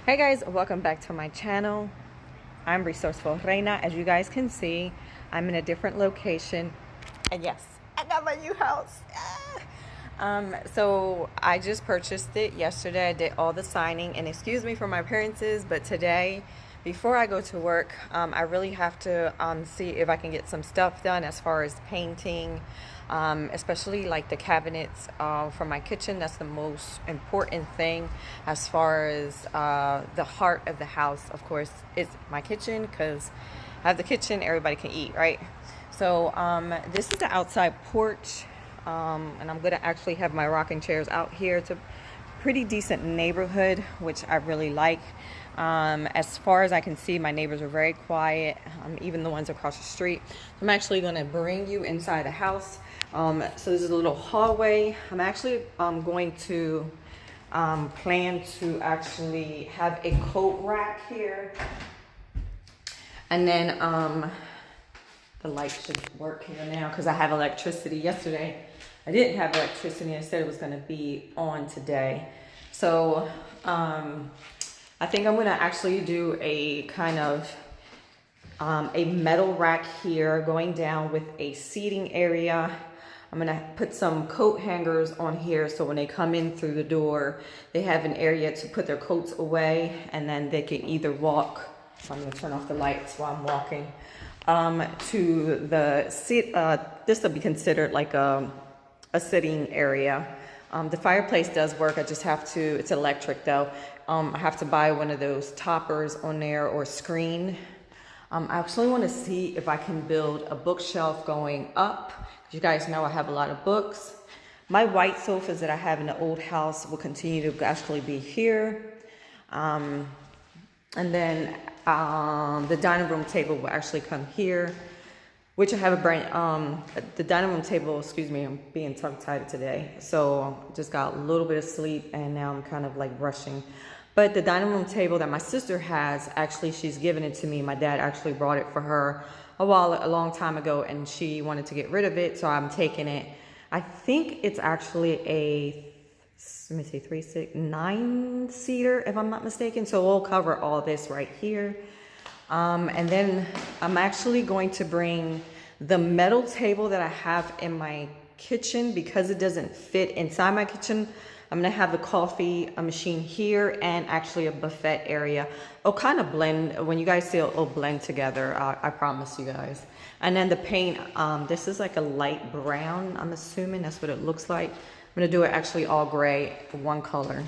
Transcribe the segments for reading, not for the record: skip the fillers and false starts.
Hey guys, welcome back to my channel. I'm Resourceful Reina. As you guys can see, I'm in a different location. And yes, I got my new house. So I just purchased it yesterday. I did all the signing, and excuse me for my appearances, but today, before I go to work, I really have to see if I can get some stuff done as far as painting, especially like the cabinets for my kitchen. That's the most important thing as far as the heart of the house. Of course, it's my kitchen, because I have the kitchen, everybody can eat, right? So this is the outside porch, and I'm gonna actually have my rocking chairs out here. It's a pretty decent neighborhood, which I really like. As far as I can see, my neighbors are very quiet, even the ones across the street. I'm actually gonna bring you inside the house. So this is a little hallway. I'm actually going to plan to actually have a coat rack here, and then the light should work here now because I have electricity. Yesterday I didn't have electricity, and said it was going to be on today. So I think I'm going to actually do a kind of a metal rack here going down with a seating area. I'm gonna put some coat hangers on here, so when they come in through the door, they have an area to put their coats away, and then they can either walk. So I'm gonna turn off the lights while I'm walking to the seat. This will be considered like a sitting area. The fireplace does work. I just have to. It's electric though. I have to buy one of those toppers on there or screen. I actually want to see if I can build a bookshelf going up. You guys know I have a lot of books. My white sofas that I have in the old house will continue to actually be here. And then the dining room table will actually come here, which I have a brand, the dining room table, excuse me, I'm being tongue-tied today. So just got a little bit of sleep, and now I'm kind of like rushing. But the dining room table that my sister has, actually, she's given it to me. My dad actually brought it for her a long time ago, and she wanted to get rid of it, so I'm taking it. I think it's actually a, let me see, 3, 6, 9-seater, if I'm not mistaken. So we'll cover all this right here. And then I'm actually going to bring the metal table that I have in my kitchen, because it doesn't fit inside my kitchen. I'm gonna have the coffee machine here, and actually a buffet area. It'll kind of blend, when you guys see it, it'll blend together, I promise you guys. And then the paint, this is like a light brown, I'm assuming that's what it looks like. I'm gonna do it actually all gray, one color.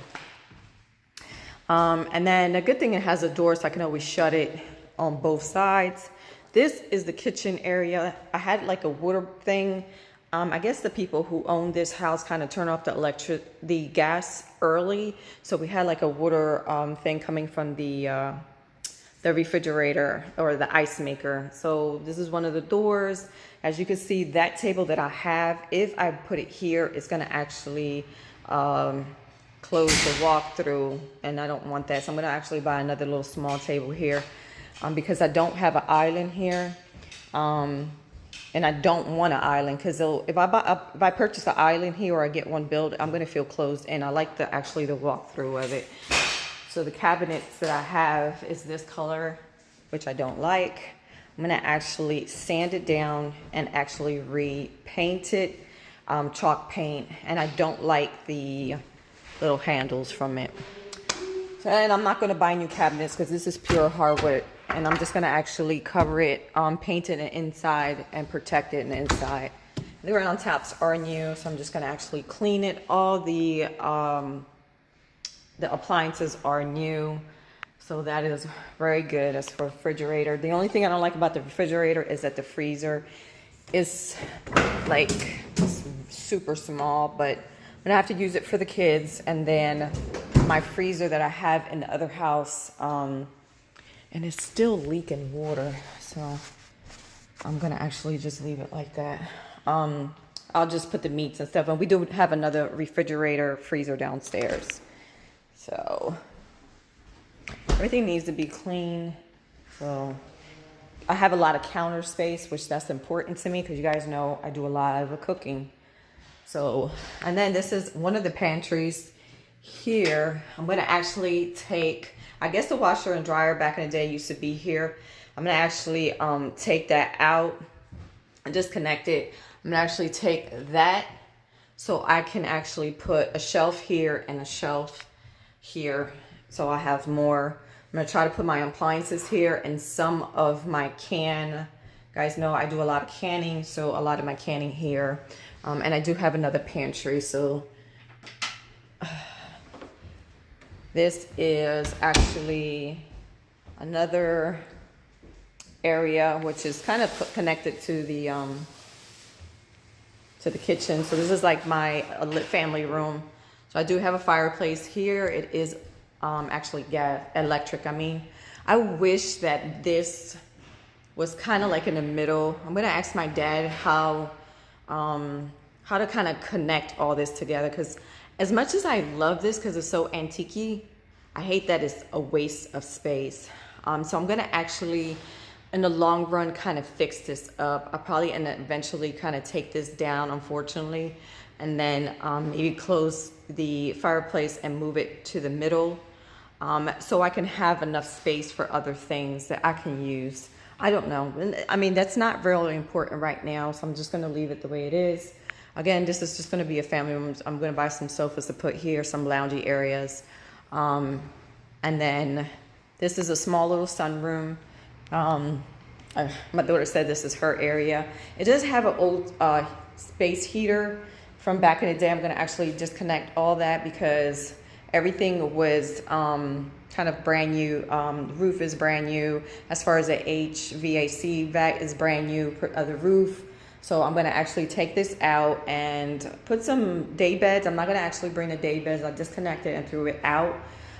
And then the good thing, it has a door, so I can always shut it on both sides. This is the kitchen area. I had like a water thing. I guess the people who own this house kind of turn off the gas early, so we had like a water thing coming from the refrigerator or the ice maker. So this is one of the doors. As you can see, that table that I have, if I put it here, it's going to actually close the walk-through, and I don't want that. So I'm going to actually buy another little small table here, because I don't have an island here. And I don't want an island, because if I purchase an island here, or I get one built, I'm gonna feel closed in. I like the walkthrough of it. So the cabinets that I have is this color, which I don't like. I'm gonna actually sand it down and actually repaint it, chalk paint, and I don't like the little handles from it. And I'm not gonna buy new cabinets, because this is pure hardwood. And I'm just gonna actually cover it, paint it inside, and protect it in the inside. The round tops are new, so I'm just gonna actually clean it. All the appliances are new, so that is very good. As for refrigerator, the only thing I don't like about the refrigerator is that the freezer is like super small, but I'm gonna have to use it for the kids. And then my freezer that I have in the other house, and it's still leaking water, so I'm gonna actually just leave it like that. I'll just put the meats and stuff, and we do have another refrigerator freezer downstairs. So everything needs to be clean. So I have a lot of counter space, which that's important to me, because you guys know I do a lot of cooking. So, and then this is one of the pantries here, I'm gonna actually take, I guess the washer and dryer back in the day used to be here. I'm gonna actually take that out and disconnect it. I'm gonna actually take that so I can actually put a shelf here and a shelf here. So I have more. I'm gonna try to put my appliances here and some of my can. Guys know I do a lot of canning, so a lot of my canning here. And I do have another pantry, so this is actually another area which is kind of connected to the kitchen. So this is like my family room. So I do have a fireplace here. It is actually electric. I mean, I wish that this was kind of like in the middle. I'm gonna ask my dad how to kind of connect all this together, because as much as I love this because it's so antique-y, I hate that it's a waste of space. So I'm gonna actually, in the long run, kind of fix this up. I'll probably end up eventually kind of take this down, unfortunately, and then maybe close the fireplace and move it to the middle, so I can have enough space for other things that I can use. I don't know. I mean, that's not really important right now, so I'm just gonna leave it the way it is. Again, this is just gonna be a family room. I'm gonna buy some sofas to put here, some loungy areas. And then this is a small little sunroom. My daughter said this is her area. It does have an old space heater from back in the day. I'm gonna actually disconnect all that because everything was kind of brand new. The roof is brand new. As far as the HVAC vac is brand new, the roof. So I'm gonna actually take this out and put some day beds. I'm not gonna actually bring the day beds. I disconnected and threw it out.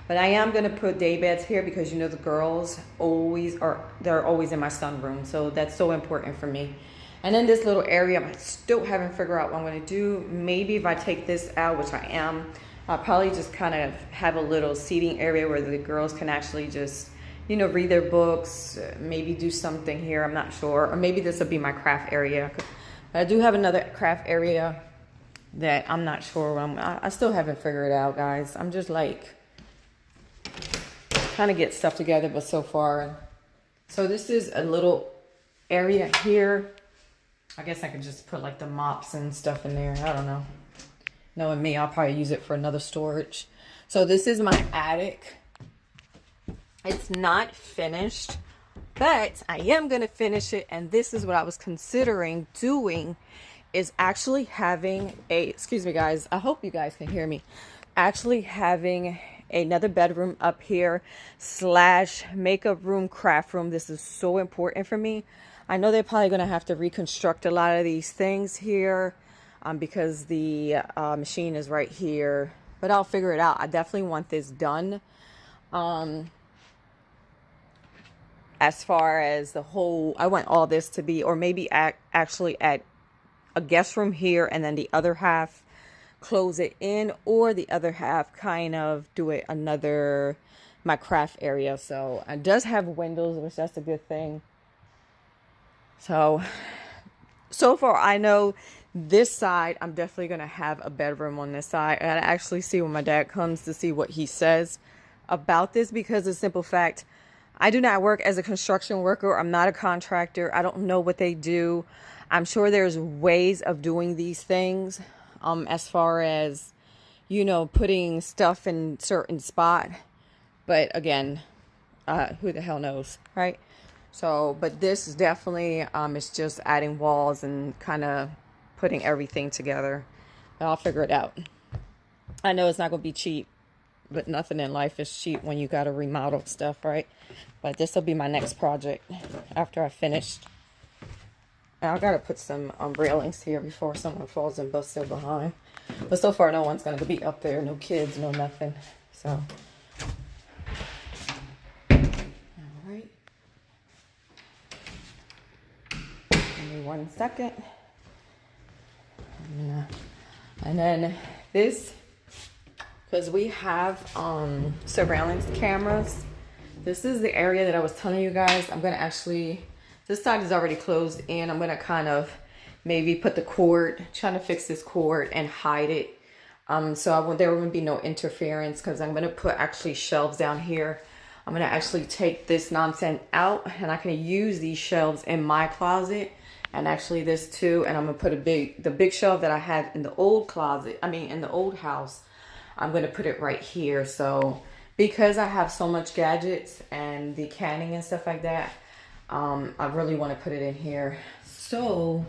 But I am gonna put day beds here because, you know, the girls they're always in my sunroom. So that's so important for me. And then this little area, I still haven't figured out what I'm gonna do. Maybe if I take this out, which I am, I'll probably just kind of have a little seating area where the girls can actually just, you know, read their books, maybe do something here, I'm not sure. Or maybe this will be my craft area. But I do have another craft area that I'm not sure. I still haven't figured it out, guys. I'm just like, trying to get stuff together, but so far. So this is a little area here. I guess I could just put like the mops and stuff in there. I don't know. Knowing me, I'll probably use it for another storage. So this is my attic. It's not finished, but I am going to finish it. And this is what I was considering doing, is actually having excuse me guys, I hope you guys can hear me, actually having another bedroom up here / makeup room, craft room. This is so important for me. I know they're probably going to have to reconstruct a lot of these things here because the machine is right here, but I'll figure it out. I definitely want this done. As far as the whole, I want all this to be, or maybe actually at a guest room here, and then the other half close it in, or the other half kind of do it my craft area. So it does have windows, which that's a good thing. So far I know this side, I'm definitely going to have a bedroom on this side. And I actually see when my dad comes to see what he says about this, because the simple fact, I do not work as a construction worker. I'm not a contractor. I don't know what they do. I'm sure there's ways of doing these things, as far as, you know, putting stuff in certain spot. But again, who the hell knows, right? So, but this is definitely, it's just adding walls and kind of putting everything together. But I'll figure it out. I know it's not going to be cheap, but nothing in life is cheap when you got to remodel stuff, right? But this will be my next project after I finished. Now I got to put some railings here before someone falls and busts their behind. But so far, no one's going to be up there. No kids, no nothing. So, all right. Give me 1 second. And then this, because we have surveillance cameras. This is the area that I was telling you guys. I'm going to actually, this side is already closed in. I'm going to kind of maybe put the cord, trying to fix this cord and hide it There wouldn't be no interference because I'm going to put actually shelves down here. I'm going to actually take this nonsense out and I can use these shelves in my closet and actually this too. And I'm going to put the big shelf that I had in the old closet, in the old house, I'm going to put it right here. So because I have so much gadgets and the canning and stuff like that, I really want to put it in here. So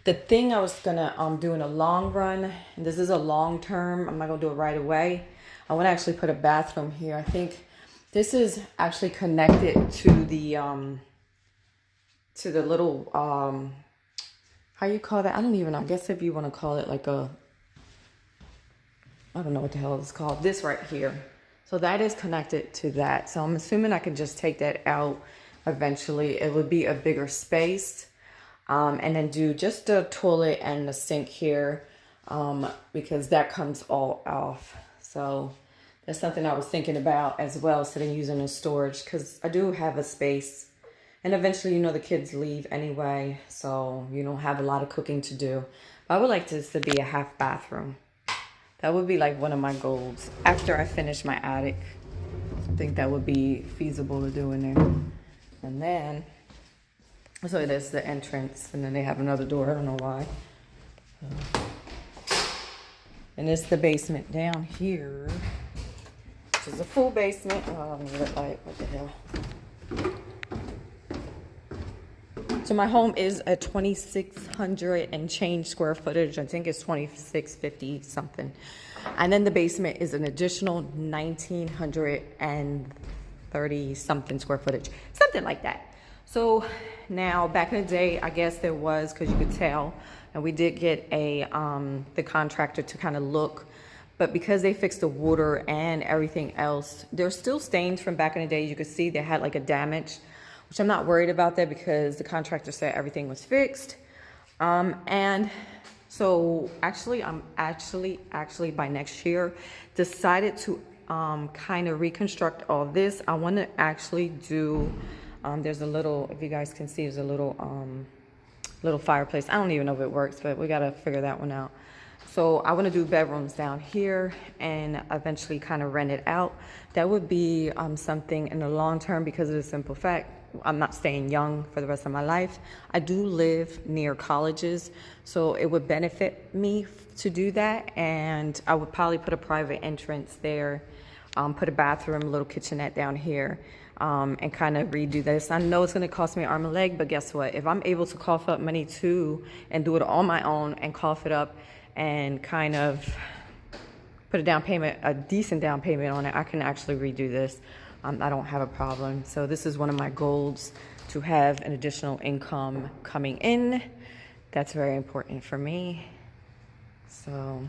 the thing I was gonna do in a long run, and this is a long term, I'm not gonna do it right away. I want to actually put a bathroom here. I think this is actually connected to the little how you call that? I don't even know. I guess if you want to call it like I don't know what the hell it's called. This right here. So that is connected to that. So I'm assuming I can just take that out eventually. It would be a bigger space. And then do just the toilet and the sink here because that comes all off. So that's something I was thinking about as well, instead of using a storage, because I do have a space. And eventually, the kids leave anyway, so you don't have a lot of cooking to do. But I would like this to be a half bathroom. That would be like one of my goals after I finish my attic. I think that would be feasible to do in there. And then... so it is the entrance, and then they have another door. I don't know why. And it's the basement down here, which is a full basement. Oh, I'm red light. What the hell? So my home is a 2,600 and change square footage. I think it's 2,650 something. And then the basement is an additional 1,930 something square footage, something like that. So now back in the day, I guess there was, because you could tell, and we did get the contractor to kind of look, but because they fixed the water and everything else, there's still stains from back in the day. You could see they had like a damage, which I'm not worried about that because the contractor said everything was fixed. And so actually, I'm actually by next year decided to kind of reconstruct all this. I want to actually do... there's a little, if you guys can see, there's a little fireplace. I don't even know if it works, but we got to figure that one out. So I want to do bedrooms down here and eventually kind of rent it out. That would be something in the long term, because of the simple fact I'm not staying young for the rest of my life. I do live near colleges, so it would benefit me to do that. And I would probably put a private entrance there, put a bathroom, a little kitchenette down here. And kind of redo this. I know it's going to cost me an arm and a leg, but guess what? If I'm able to cough up money too and do it on my own and cough it up and kind of put a decent down payment on it, I can actually redo this. I don't have a problem. So this is one of my goals, to have an additional income coming in. That's very important for me. So...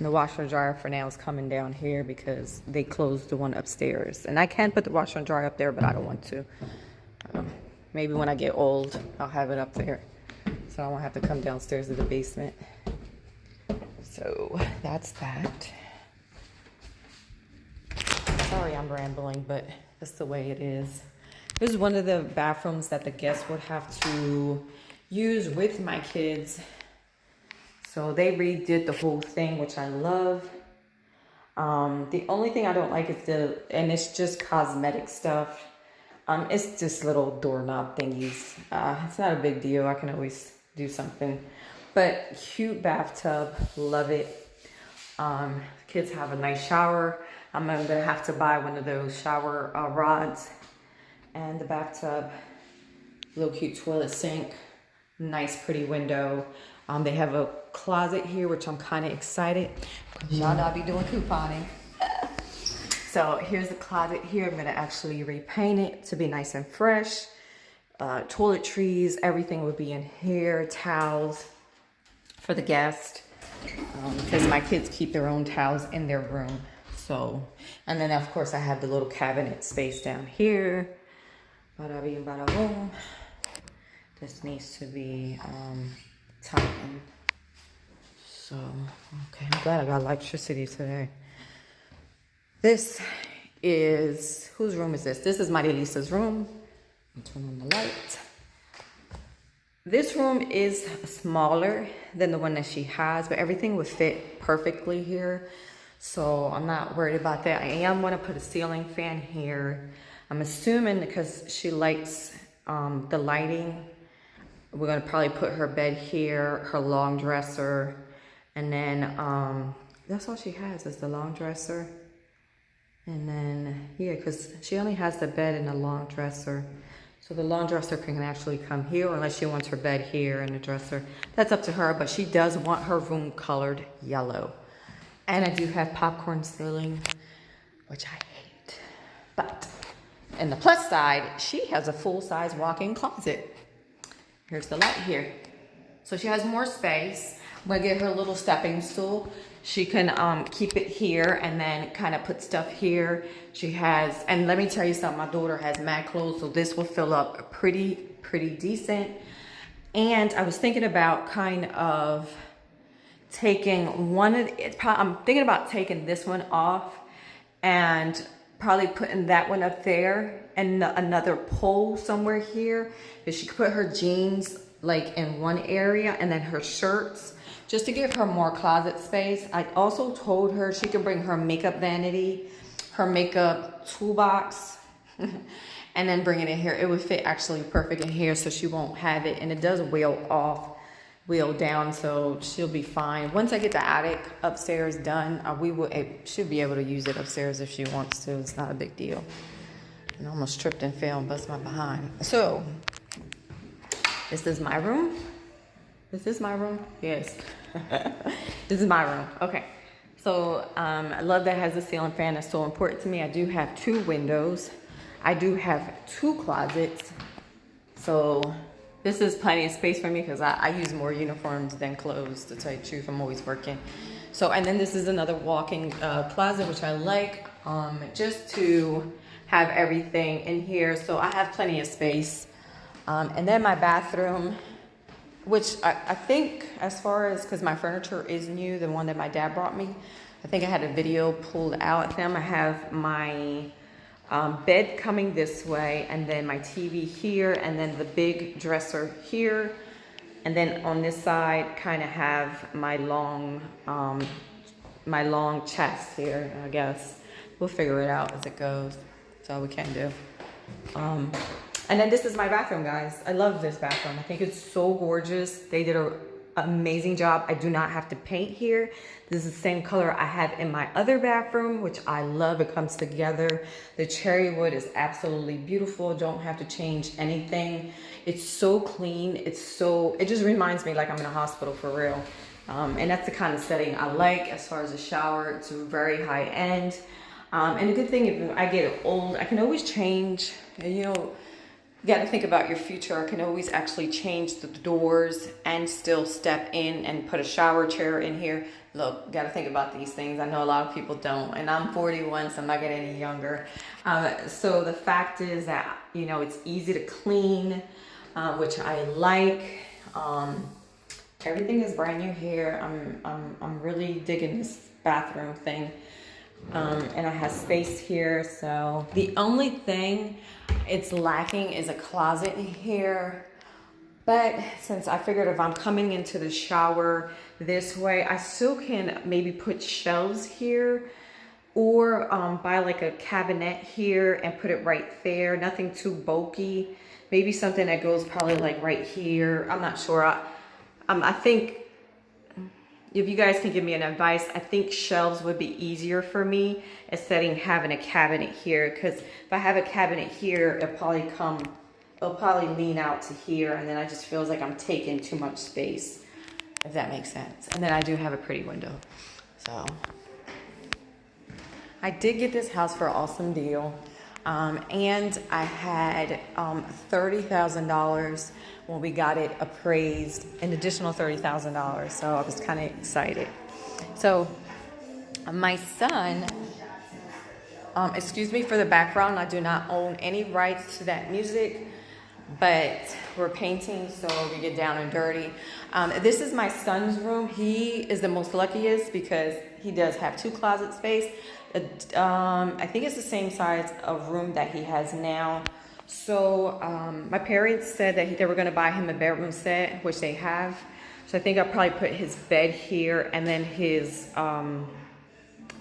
the washer and dryer for now is coming down here because they closed the one upstairs. And I can put the washer and dryer up there, but I don't want to. Maybe when I get old, I'll have it up there, so I won't have to come downstairs to the basement. So that's that. Sorry I'm rambling, but that's the way it is. This is one of the bathrooms that the guests would have to use with my kids. So they redid the whole thing, which I love. The only thing I don't like is and it's just cosmetic stuff. It's just little doorknob thingies. It's not a big deal. I can always do something. But cute bathtub, love it. Kids have a nice shower. I'm gonna have to buy one of those shower rods. And the bathtub, little cute toilet sink, nice pretty window. They have a closet here, which I'm kind of excited because y'all know I be doing couponing. So here's the closet here. I'm gonna actually repaint it to be nice and fresh. Toiletries, everything would be in here. Towels for the guest, because my kids keep their own towels in their room. So, and then of course I have the little cabinet space down here. Bada bing, bada boom. This needs to be tightened. So, okay, I'm glad I got electricity today. This is, whose room is this? This is Maria Lisa's room. I'll turn on the light. This room is smaller than the one that she has, but everything would fit perfectly here. So I'm not worried about that. I am going to put a ceiling fan here. I'm assuming because she likes the lighting, we're going to probably put her bed here, her long dresser, and then that's all she has is the long dresser. And then, yeah, because she only has the bed and the long dresser. So the long dresser can actually come here unless she wants her bed here and the dresser. That's up to her, but she does want her room colored yellow. And I do have popcorn ceiling, which I hate. But in the plus side, she has a full-size walk-in closet. Here's the light here. So she has more space. I'm gonna get her a little stepping stool. She can keep it here and then kind of put stuff here. She has, and let me tell you something, my daughter has mad clothes, so this will fill up pretty decent. And I was thinking about kind of taking one of I'm thinking about taking this one off and probably putting that one up there and another pole somewhere here. If she could put her jeans like in one area and then her shirts, just to give her more closet space. I also told her she could bring her makeup vanity, her makeup toolbox, and then bring it in here. It would fit actually perfect in here, so she won't have it. And it does wheel down, so she'll be fine. Once I get the attic upstairs done, she'll be able to use it upstairs if she wants to. It's not a big deal. And I almost tripped and fell and bust my behind. So, this is my room. Is this my room? Yes. This is my room. Okay. So I love that it has a ceiling fan. That's so important to me. I do have 2 windows. I do have 2 closets. So this is plenty of space for me because I use more uniforms than clothes, to tell you the truth. I'm always working. So, and then this is another walk-in closet, which I like just to have everything in here. So I have plenty of space. And then my bathroom, which I think as far as, because my furniture is new, the one that my dad brought me, I think I had a video pulled out of them. I have my bed coming this way, and then my TV here, and then the big dresser here. And then on this side, kind of have my long chest here, I guess. We'll figure it out as it goes. That's all we can do. And then this is my bathroom, guys. I love this bathroom. I think it's so gorgeous. They did an amazing job. I do not have to paint here. This is the same color I have in my other bathroom, which I love. It comes together. The cherry wood is absolutely beautiful. Don't have to change anything. It's so clean. It just reminds me like I'm in a hospital for real. And that's the kind of setting I like as far as a shower. It's very high end. And the good thing, if I get old, I can always change, you know, you got to think about your future. I can always actually change the doors and still step in and put a shower chair in here. Look, got to think about these things. I know a lot of people don't, and I'm 41, so I'm not getting any younger. So the fact is that, you know, it's easy to clean, which I like. Everything is brand new here. I'm really digging this bathroom thing. And I have space here, so the only thing it's lacking is a closet here. But since I figured if I'm coming into the shower this way, I still can maybe put shelves here, or buy like a cabinet here and put it right there. Nothing too bulky. Maybe something that goes probably like right here. I'm not sure. I think, if you guys can give me an advice, I think shelves would be easier for me instead of having a cabinet here. Because if I have a cabinet here, it'll probably lean out to here, and then I just feels like I'm taking too much space, if that makes sense. And then I do have a pretty window. So I did get this house for an awesome deal. And I had $30,000 when we got it appraised, an additional $30,000. So I was kind of excited. So my son, excuse me for the background, I do not own any rights to that music, but we're painting, so we get down and dirty. This is my son's room. He is the most luckiest because he does have 2 closet space. I think it's the same size of room that he has now. So my parents said that they were going to buy him a bedroom set, which they have. So I think I'll probably put his bed here, and then his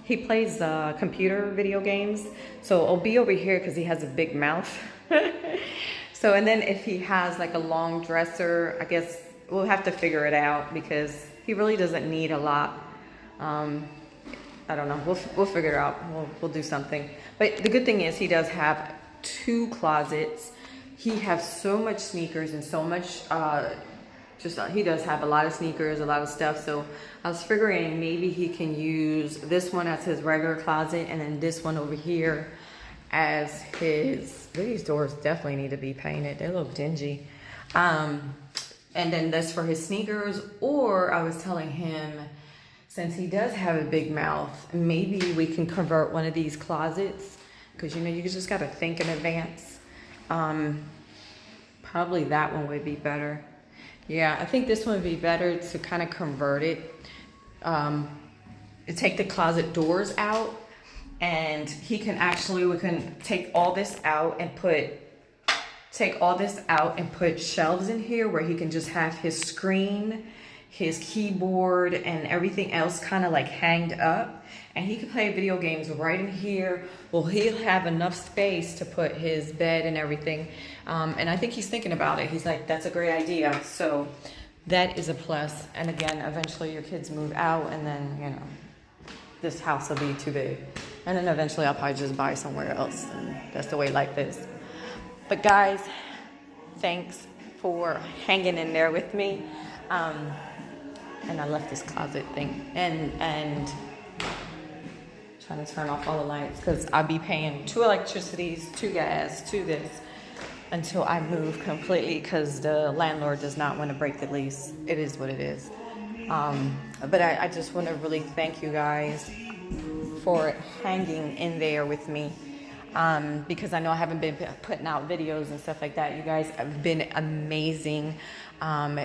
he plays computer video games, so it'll be over here because he has a big mouth. So, and then if he has like a long dresser, I guess we'll have to figure it out because he really doesn't need a lot. I don't know. We'll figure it out. We'll do something. But the good thing is he does have 2 closets. He has so much sneakers and so much. He does have a lot of sneakers, a lot of stuff. So I was figuring maybe he can use this one as his regular closet, and then this one over here as his. These doors definitely need to be painted. They look dingy. And then this for his sneakers. Or I was telling him, since he does have a big mouth, maybe we can convert one of these closets, because you know you just got to think in advance. Probably that one would be better. Yeah, I think this one would be better to kind of convert it. Take the closet doors out, and we can take all this out and put shelves in here where he can just have his screen, his keyboard, and everything else kind of like hanged up, and he can play video games right in here. Well, he'll have enough space to put his bed and everything, and I think he's thinking about it. He's like, that's a great idea. So that is a plus. And again, eventually your kids move out, and then, you know, this house will be too big, and then eventually I'll probably just buy somewhere else, and that's the way life is. But guys, thanks for hanging in there with me. And I left this closet thing and trying to turn off all the lights, because I'll be paying 2 electricities, 2 gas, 2 this until I move completely, because the landlord does not want to break the lease. It is what it is. But I just want to really thank you guys for hanging in there with me. Because I know I haven't been putting out videos and stuff like that. You guys have been amazing. I've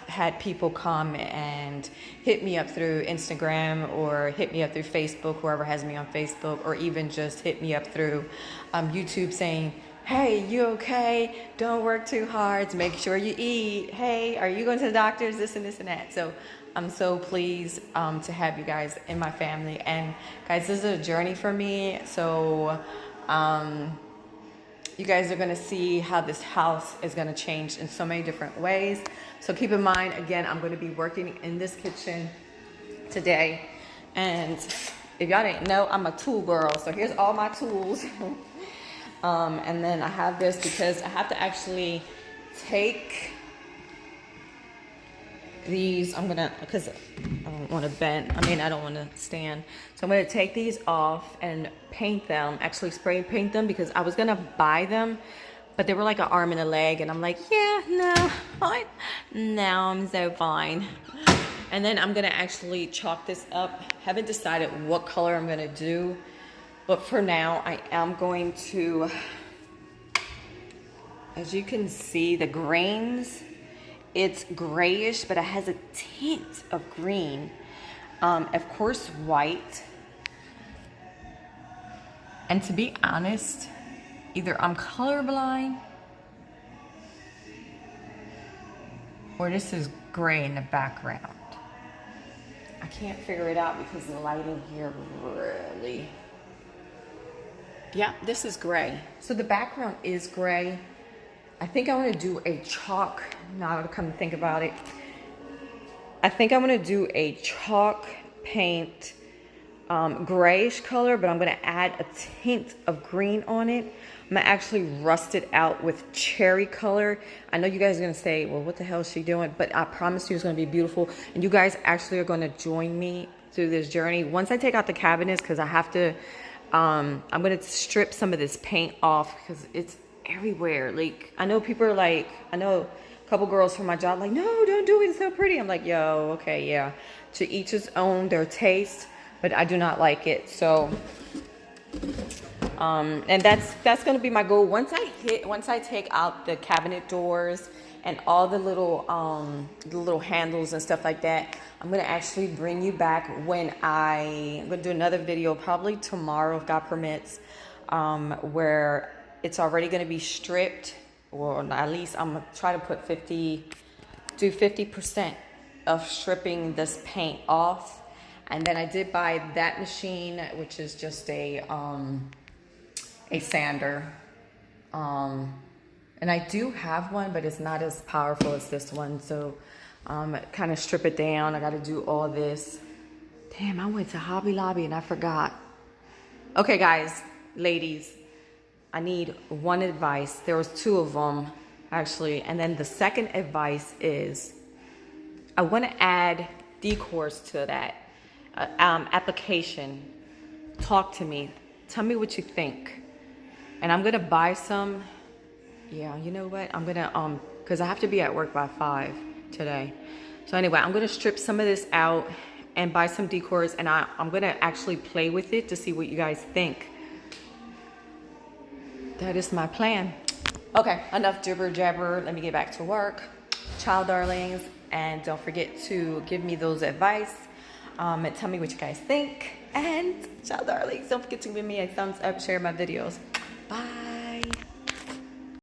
had people come and hit me up through Instagram, or hit me up through Facebook, whoever has me on Facebook, or even just hit me up through YouTube saying, hey, you okay? Don't work too hard. Make sure you eat. Hey, are you going to the doctors? This and this and that. So I'm so pleased to have you guys in my family. And guys, this is a journey for me. So you guys are going to see how this house is going to change in so many different ways. So keep in mind, again, I'm going to be working in this kitchen today. And if y'all didn't know, I'm a tool girl. So here's all my tools. And then I have this because I have to actually take these. Because I don't want to bend. I don't want to stand. So I'm going to take these off and paint them, actually spray paint them, because I was going to buy them, but they were like an arm and a leg. And I'm like, yeah, no, I'm so fine. And then I'm going to actually chalk this up. Haven't decided what color I'm going to do. But for now, I am going to, as you can see, the grains, it's grayish, but it has a tint of green. Of course, white. And to be honest, either I'm colorblind or this is gray in the background. I can't figure it out because the lighting here really... Yeah, this is gray. So the background is gray. I think I want to do a chalk. Now to come to think about it, I think I'm going to do a chalk paint grayish color, but I'm going to add a tint of green on it. I'm going to actually rust it out with cherry color. I know you guys are going to say, well, what the hell is she doing? But I promise you it's going to be beautiful. And you guys actually are going to join me through this journey. Once I take out the cabinets, because I have to... I'm going to strip some of this paint off because it's everywhere. Like, I know people are like, I know a couple girls from my job like, no, don't do it. It's so pretty. I'm like, yo, okay, yeah. To each his own, their taste, but I do not like it. So, and that's going to be my goal. Once I take out the cabinet doors and all the little handles and stuff like that, I'm going to actually bring you back when I'm going to do another video, probably tomorrow if God permits, where it's already going to be stripped, or at least I'm going to try to put 50% of stripping this paint off. And then I did buy that machine, which is just a sander. And I do have one, but it's not as powerful as this one. So kind of strip it down. I got to do all this. Damn, I went to Hobby Lobby and I forgot. Okay, guys, ladies, I need one advice. There was 2 of them, actually. And then the second advice is I want to add decors to that application. Talk to me. Tell me what you think. And I'm going to buy some. Yeah, you know what? I'm going to, because I have to be at work by 5 today. So anyway, I'm going to strip some of this out and buy some decors, and I'm going to actually play with it to see what you guys think. That is my plan. Okay, enough jibber jabber. Let me get back to work. Ciao, darlings. And don't forget to give me those advice. And tell me what you guys think. And ciao, darlings. Don't forget to give me a thumbs up, share my videos. Bye.